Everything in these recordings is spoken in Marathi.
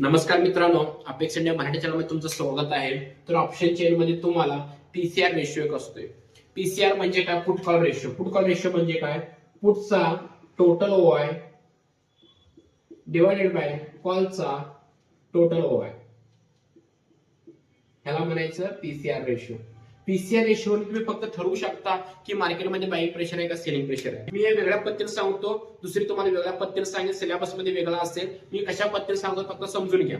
नमस्कार मित्रांनो, अपेक्स इंडिया मराठी चॅनलमध्ये तुमचं स्वागत आहे. तर ऑप्शन चेन मध्ये तुम्हाला पीसीआर रेशिओ एक असतोय. पीसीआर म्हणजे काय? Put call ratio. Put call ratio म्हणजे काय? पुटचा टोटल ओआय डिवाइडेड बाय कॉलचा टोटल ओआय, ह्याला म्हणायचं पीसीआर रेशिओ. पीसीआर रेशिओ तुम्ही फक्त ठरवू शकता की मार्केटमध्ये बाईंग प्रेशर आहे का सेलिंग प्रेशर आहे. मी हे वेगळ्या पद्धतीने सांगतो, दुसरी तुम्हाला वेगळ्या पद्धतीने सांगेल, सिलेबस मध्ये वेगळा असेल. मी कशा पद्धतीने सांगतो फक्त समजून घ्या.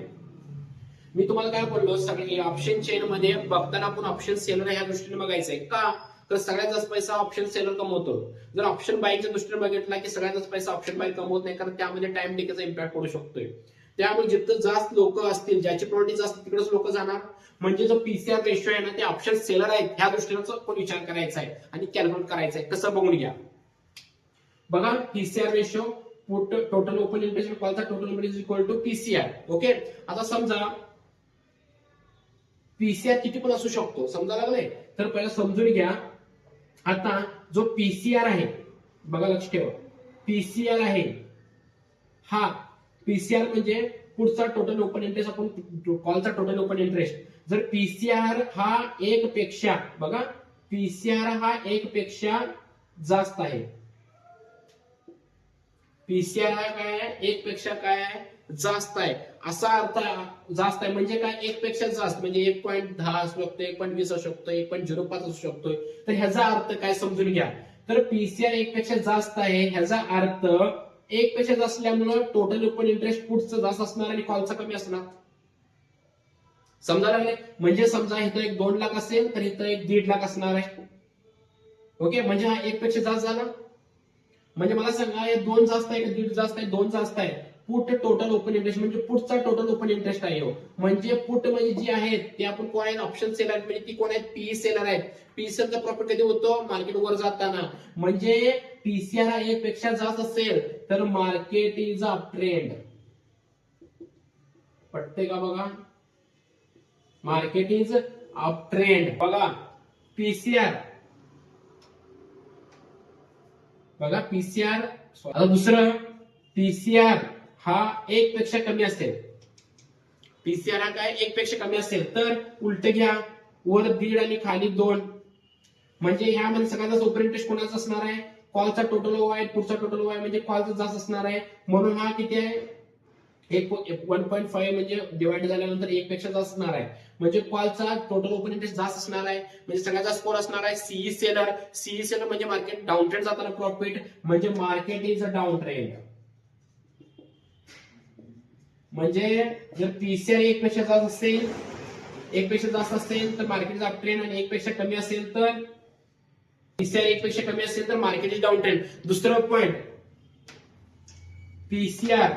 मी तुम्हाला काय बोललो, सगळे ऑप्शन चेन मध्ये बघताना आपण ऑप्शन सेलर ह्या दृष्टीने बघायचंय का? तर सगळ्यात जास्त पैसा ऑप्शन सेलर कमवतो. जर ऑप्शन बायच्या दृष्टीने बघितला की सगळ्यात जास्त पैसा ऑप्शन बाय कमवत नाही, कारण त्यामध्ये टाइम डिकेचा इम्पॅक्ट पडू शकतोय. त्यामुळे जिथं जास्त लोक असतील, ज्याची प्रॉपर्टी जास्त तिकडेच लोक जाणार. म्हणजे जो पीसीआर रेशिओ आहे ना, ते ऑप्शन सेलर आहेत ह्या दृष्टीने पण विचार करायचा आहे आणि कॅल्क्युलेट करायचा आहे. कसं बघून घ्या. बघा, PCR ratio put total open interest कॉलचा total open is equal to PCR. Okay, आता समजा पीसीआर किती पण असू शकतो, समजा लागले तर पहिला समजून घ्या. आता जो पीसीआर आहे, बघा लक्ष ठेवा, पीसीआर आहे हा पीसीआर म्हणजे पुढचा टोटल ओपन इंटरेस्ट आपण कॉलचा टोटल ओपन इंटरेस्ट. जर पीसीआर हा एक पेक्षा, बघा पीसीआर हा एक पेक्षा जास्त आहे, पीसीआर हा काय आहे? एक पेक्षा काय आहे? जास्त आहे. असा अर्थ जास्त आहे म्हणजे काय? एक पेक्षा जास्त म्हणजे 1.10 असू शकतो, 1.20 असू शकतो, 1.05 असू शकतो. तर ह्याचा अर्थ काय समजून घ्या. तर पीसीआर एक पेक्षा जास्त आहे, ह्याचा अर्थ एक पेक्षा जास्त असल्यामुळे टोटल ओपन इंटरेस्ट पुटचं जास्त असणार आणि कॉलचा कमी असणार. समजा लागले? म्हणजे समजा इथं एक 2 लाख असेल तर इथं एक 1.5 लाख असणार आहे. ओके, म्हणजे हा एक पेक्षा जास्त झाला. म्हणजे मला सांगा, हे 2 जास्त आहे का 1.5 जास्त आहे? 2 जास्त आहे. पुट टोटल ओपन इंटरेस्ट म्हणजे पुटचा टोटल ओपन इंटरेस्ट आहे. म्हणजे पुट म्हणजे जी आहेत ते आपण कोण आहेत? ऑप्शन सेलर आहेत. म्हणजे ती कोण आहेत? पी सेलर आहेत. पी सेलरचा प्रॉफिट कधी होतो? मार्केट वर जाताना. म्हणजे पीसीआर हा एक पेक्षा जास्त असेल तर मार्केट इज अप ट्रेंड. पटते का? बघा, मार्केट इज अप ट्रेंड. बघा पीसीआर, बघा पीसीआर. आता दुसरं, पीसीआर हा एक पेक्षा कमी असेल, पीसीआर हा काय? एक पेक्षा कमी असेल तर उलट घ्या, वर 1.5 आणि खाली 2. म्हणजे ह्यामध्ये सगळ्यात ओपन इंटरेस्ट कोणाचा असणार आहे? कॉलचा टोटल ओआय, पुढचा टोटल ओआय म्हणजे कॉलचा जास्त असणार आहे. म्हणून हा किती आहे? 1.5 म्हणजे डिवाइड झाल्यानंतर एक पेक्षा जास्त असणार आहे. म्हणजे कॉलचा टोटल ओपन इंटरेस्ट जास्त असणार आहे. म्हणजे सगळ्यात जास्त कोण असणार आहे? CE seller. सीई सेलर म्हणजे मार्केट डाऊन ट्रेंड जाताना प्रॉफिट, म्हणजे market is a down trend. म्हणजे जर पीसीआर एक पेक्षा जास्त असेल, एक पेक्षा जास्त असेल तर मार्केट इज अप ट्रेंड, आणि एक पेक्षा कमी असेल तर पीसीआर एक पेक्षा कमी असेल तर मार्केट इज डाऊन ट्रेंड. दुसरं point, PCR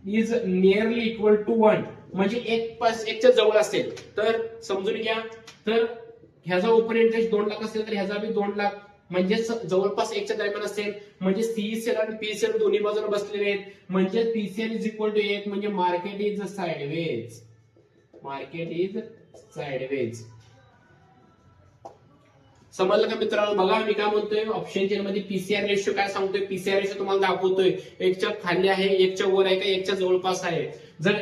is nearly equal to 1 म्हणजे एकच्या जवळ असेल तर समजून घ्या. तर ह्याचा ओपन इंटरेस्ट 2 लाख असेल तर ह्याचा बी 2 लाख म्हणजे जवळपास एकच्या दरम्यान असेल. म्हणजे सीई सेल आणि पीसीआर दोन्ही बाजूला बसलेले आहेत. म्हणजे पीसीआर इज इक्वल टू 1 म्हणजे market is sideways. Market is sideways. समजलं का मित्रांनो? बघा मी काय म्हणतोय, ऑप्शन चेन मध्ये पीसीआर रेशिओ काय सांगतोय? पीसीआर रेशिओ तुम्हाला दाखवतोय एकच्या खाली आहे, एकच्या वर आहे का एकच्या जवळपास आहे. जर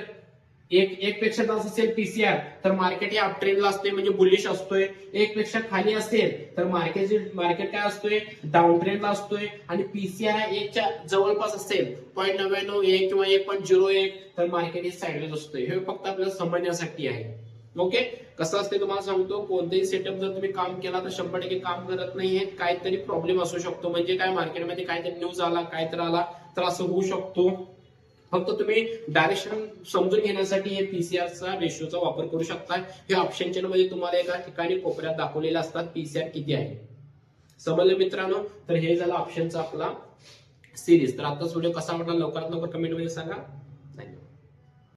एक पेक्षा जास्त असेल पीसीआर तर मार्केट हे अप ट्रेंडला असतोय म्हणजे बुलिश असतोय. एक पेक्षा खाली असेल तर मार्केट काय असतोय? डाऊन ट्रेंडला असतोय. आणि पीसीआर एकच्या जवळपास असेल 0.99 किंवा 1.01 तर मार्केट हे साइडवेज असतोय. हे फक्त आपल्याला समजण्यासाठी आहे. ओके, कसं असते तुम्हाला सांगतो, कोणतेही सेटअप जर तुम्ही काम केला तर 100% काम करत नाहीये. काहीतरी प्रॉब्लेम असू शकतो. म्हणजे काय, मार्केटमध्ये काहीतरी न्यूज आला, काहीतरी आला तर असं होऊ शकतो. फक्त तुम्ही डायरेक्शन समजून घेण्यासाठी हे पीसीआरचा रेशिओचा वापर करू शकता. हे ऑप्शन चेन मध्ये तुम्हाला एका ठिकाणी कोपऱ्यात दाखवलेले असतात पीसीआर किती आहे. समजलं मित्रांनो? तर हे झालं ऑप्शनचा आपला सिरीज. तर आताच व्हिडिओ कसा वाटला लवकरात लवकर कमेंट मध्ये सांगा.